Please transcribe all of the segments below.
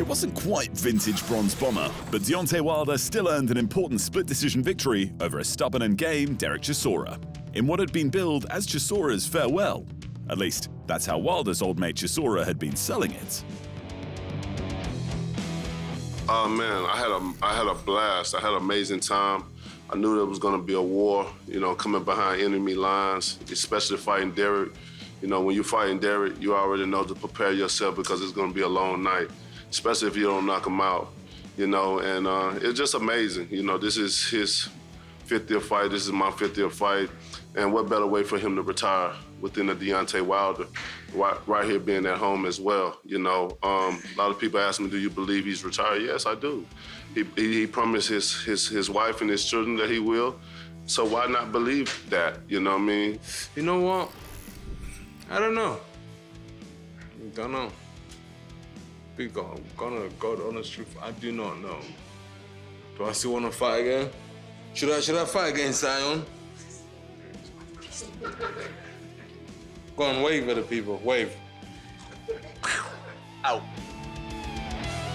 It wasn't quite vintage bronze bomber, but Deontay Wilder still earned an important split-decision victory over a stubborn and game Derek Chisora, in what had been billed as Chisora's farewell. At least, that's how Wilder's old mate Chisora had been selling it. Oh man, I had a blast. I had an amazing time. I knew there was going to be a war, coming behind enemy lines, especially fighting Derek. When you're fighting Derek, you already know to prepare yourself because it's going to be a long night, especially if you don't knock him out, and it's just amazing. This is his 50th fight. This is my 50th fight. And what better way for him to retire within the Deontay Wilder, right here being at home as well. A lot of people ask me, do you believe he's retired? Yes, I do. He promised his wife and his children that he will. So why not believe that, you know what I mean? You know what? I don't know. Don't know. Gonna God honest truth, I do not know. Do I still want to fight again? Should I fight again, Zion? Go on, wave at the people, wave. Out.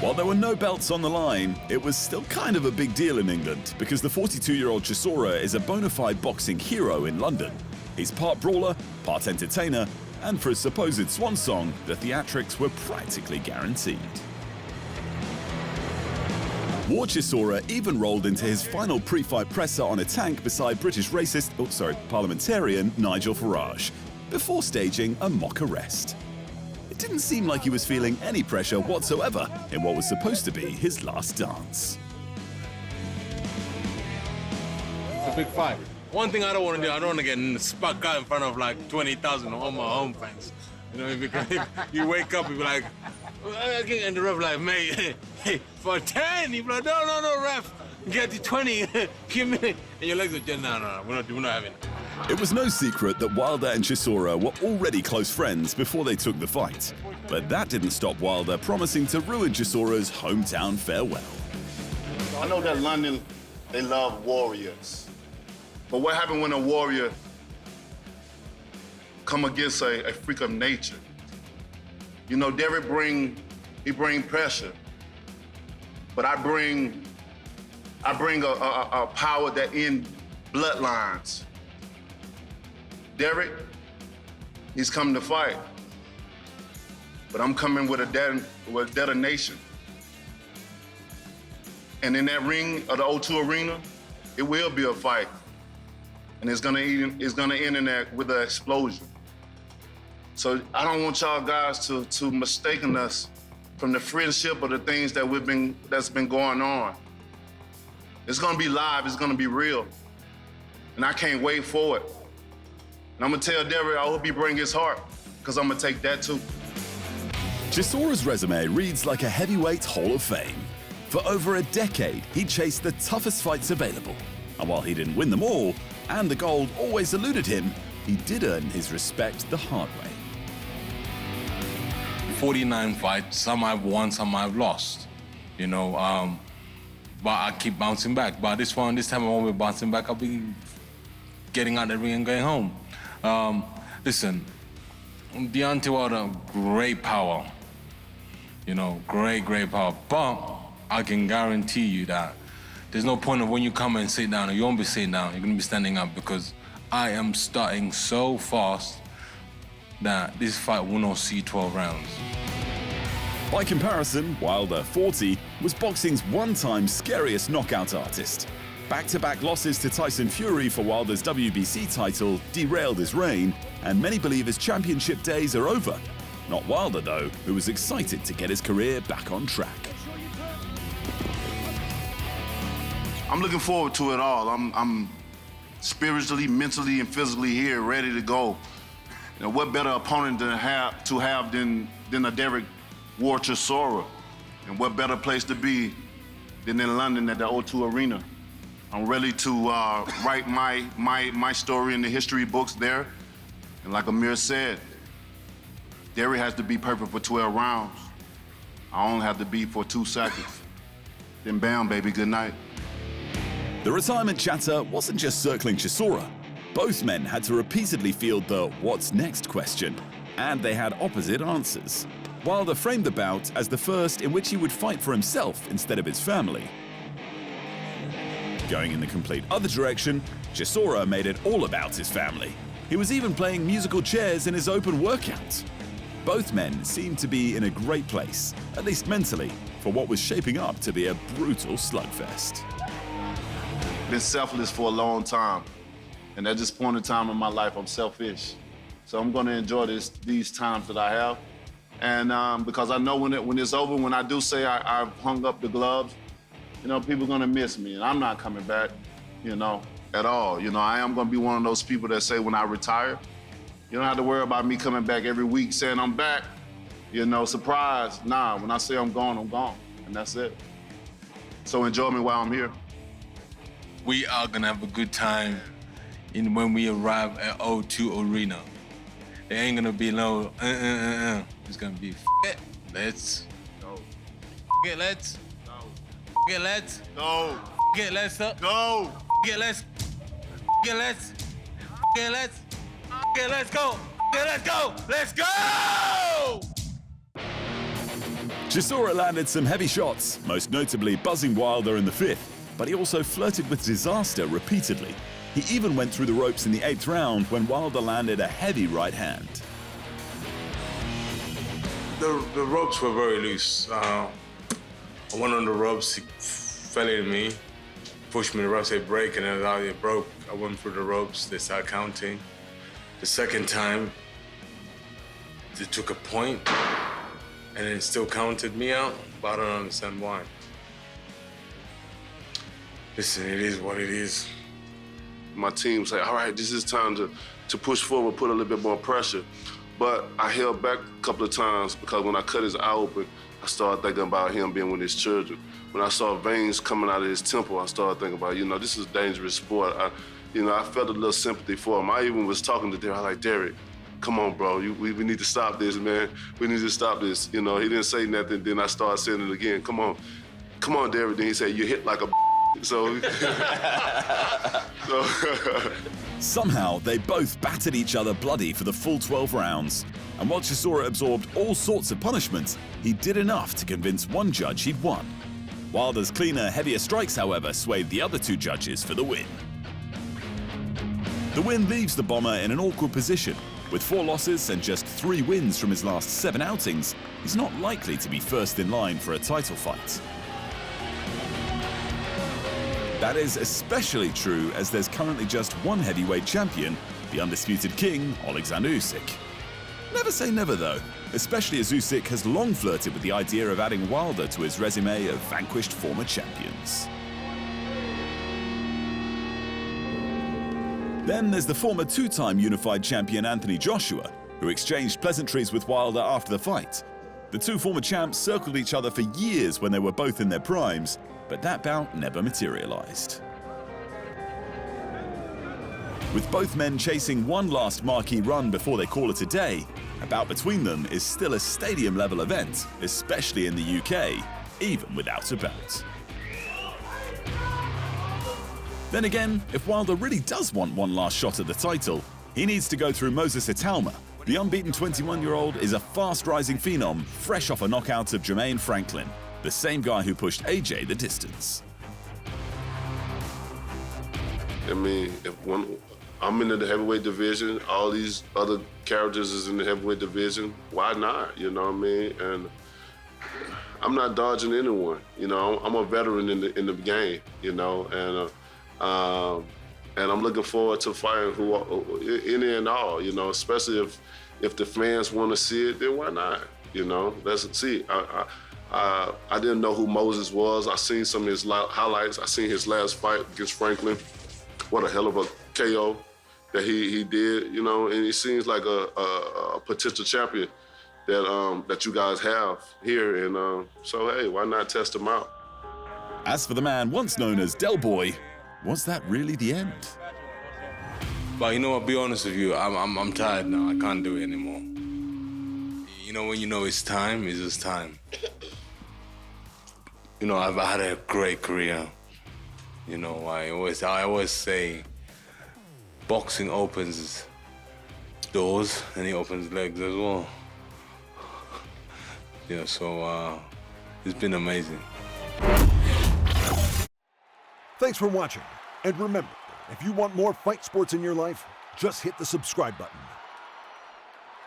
While there were no belts on the line, it was still kind of a big deal in England because the 42-year-old Chisora is a bona fide boxing hero in London. He's part brawler, part entertainer, and for his supposed swan song, the theatrics were practically guaranteed. War Chisora even rolled into his final pre-fight presser on a tank beside British parliamentarian Nigel Farage, before staging a mock arrest. It didn't seem like he was feeling any pressure whatsoever in what was supposed to be his last dance. It's a big fight. One thing I don't want to do, I don't want to get stuck out in front of like 20,000 of my home fans. Because if you wake up and be like, and the ref like, mate, hey, for 10, you be like, no, ref, get to 20, give me, and your legs are just, no, we're not having it. It was no secret that Wilder and Chisora were already close friends before they took the fight. But that didn't stop Wilder promising to ruin Chisora's hometown farewell. I know that London, they love warriors. But what happened when a warrior come against a freak of nature? Derek bring pressure, but I bring a power that ends bloodlines. Derek, he's coming to fight, but I'm coming with a detonation. And in that ring of the O2 Arena, it will be a fight, and it's gonna end in that with an explosion. So I don't want y'all guys to mistaken us from the friendship or the things that's been going on. It's gonna be live, it's gonna be real. And I can't wait for it. And I'm gonna tell Derek, I hope he bring his heart, because I'm gonna take that too. Chisora's resume reads like a heavyweight Hall of Fame. For over a decade, he chased the toughest fights available. And while he didn't win them all, and the gold always eluded him, he did earn his respect the hard way. 49 fights, some I've won, some I've lost, but I keep bouncing back. But this time I won't be bouncing back, I'll be getting out of the ring and going home. Listen, Deontay Wilder, great power, great power, but I can guarantee you that there's no point of when you come and sit down, or you won't be sitting down, you're gonna be standing up, because I am starting so fast that this fight will not see 12 rounds. By comparison, Wilder, 40, was boxing's one-time scariest knockout artist. Back-to-back losses to Tyson Fury for Wilder's WBC title derailed his reign, and many believe his championship days are over. Not Wilder, though, who was excited to get his career back on track. I'm looking forward to it all. I'm spiritually, mentally, and physically here, ready to go. What better opponent to have than a Derek War Chisora? And what better place to be than in London at the O2 Arena? I'm ready to write my story in the history books there. And like Amir said, Derek has to be perfect for 12 rounds. I only have to be for 2 seconds. Then bam, baby, good night. The retirement chatter wasn't just circling Chisora. Both men had to repeatedly field the "what's next" question, and they had opposite answers. Wilder framed the bout as the first in which he would fight for himself instead of his family. Going in the complete other direction, Chisora made it all about his family. He was even playing musical chairs in his open workout. Both men seemed to be in a great place, at least mentally, for what was shaping up to be a brutal slugfest. Been selfless for a long time, and at this point in time in my life, I'm selfish. So I'm going to enjoy these times that I have, and because I know when it's over, when I do say I've hung up the gloves, you know, people are going to miss me, and I'm not coming back, you know, at all. You know, I am going to be one of those people that say when I retire, you don't have to worry about me coming back every week saying I'm back, you know, surprise. Nah, when I say I'm gone, and that's it. So enjoy me while I'm here. We are gonna have a good time when we arrive at O2 Arena. There ain't gonna be no It's gonna be it, let's Go. it, let's Go. it, let's Go. it, let's up Go. it, let's it, let's it, let's it, let's go let's go. Chisora landed some heavy shots, most notably buzzing Wilder in the 5th, but he also flirted with disaster repeatedly. He even went through the ropes in the 8th round when Wilder landed a heavy right hand. The ropes were very loose. I went on the ropes, he fell into me, pushed me to the ropes, they break, and then it broke. I went through the ropes, they started counting. The second time, they took a point, and it still counted me out, but I don't understand why. Listen, it is what it is. My team say, all right, this is time to push forward, put a little bit more pressure. But I held back a couple of times because when I cut his eye open, I started thinking about him being with his children. When I saw veins coming out of his temple, I started thinking about, you know, this is a dangerous sport. I felt a little sympathy for him. I even was talking to Derek, I was like, Derek, come on, bro, we need to stop this, man. We need to stop this. You know, he didn't say nothing, then I started saying it again. Come on, Derek. Then he said, you hit like a so Somehow, they both battered each other bloody for the full 12 rounds. And while Chisora absorbed all sorts of punishments, he did enough to convince one judge he'd won. Wilder's cleaner, heavier strikes, however, swayed the other two judges for the win. The win leaves the Bomber in an awkward position. With 4 losses and just 3 wins from his last 7 outings, he's not likely to be first in line for a title fight. That is especially true as there's currently just one heavyweight champion, the undisputed king, Alexander Usyk. Never say never though, especially as Usyk has long flirted with the idea of adding Wilder to his resume of vanquished former champions. Then there's the former 2-time unified champion Anthony Joshua, who exchanged pleasantries with Wilder after the fight. The two former champs circled each other for years when they were both in their primes, but that bout never materialized. With both men chasing one last marquee run before they call it a day, a bout between them is still a stadium-level event, especially in the UK, even without a belt. Then again, if Wilder really does want one last shot at the title, he needs to go through Moses Italma. The unbeaten 21-year-old is a fast-rising phenom, fresh off a knockout of Jermaine Franklin, the same guy who pushed AJ the distance. I mean, I'm in the heavyweight division, all these other characters is in the heavyweight division, why not, you know what I mean? And I'm not dodging anyone, you know, I'm a veteran in the game, you know, and I'm looking forward to fighting any and all, you know, especially if the fans want to see it, then why not, you know? Let's see. I didn't know who Moses was. I seen some of his highlights. I seen his last fight against Franklin. What a hell of a KO that he did, you know, and he seems like a potential champion that you guys have here. And so, hey, why not test him out? As for the man once known as Del Boy, was that really the end? But you know, I'll be honest with you, I'm tired now. I can't do it anymore. You know, when you know it's time, it's just time. You know, I've had a great career. You know, I always say, boxing opens doors and it opens legs as well. You know, so it's been amazing. Thanks for watching. And remember, if you want more fight sports in your life, just hit the subscribe button.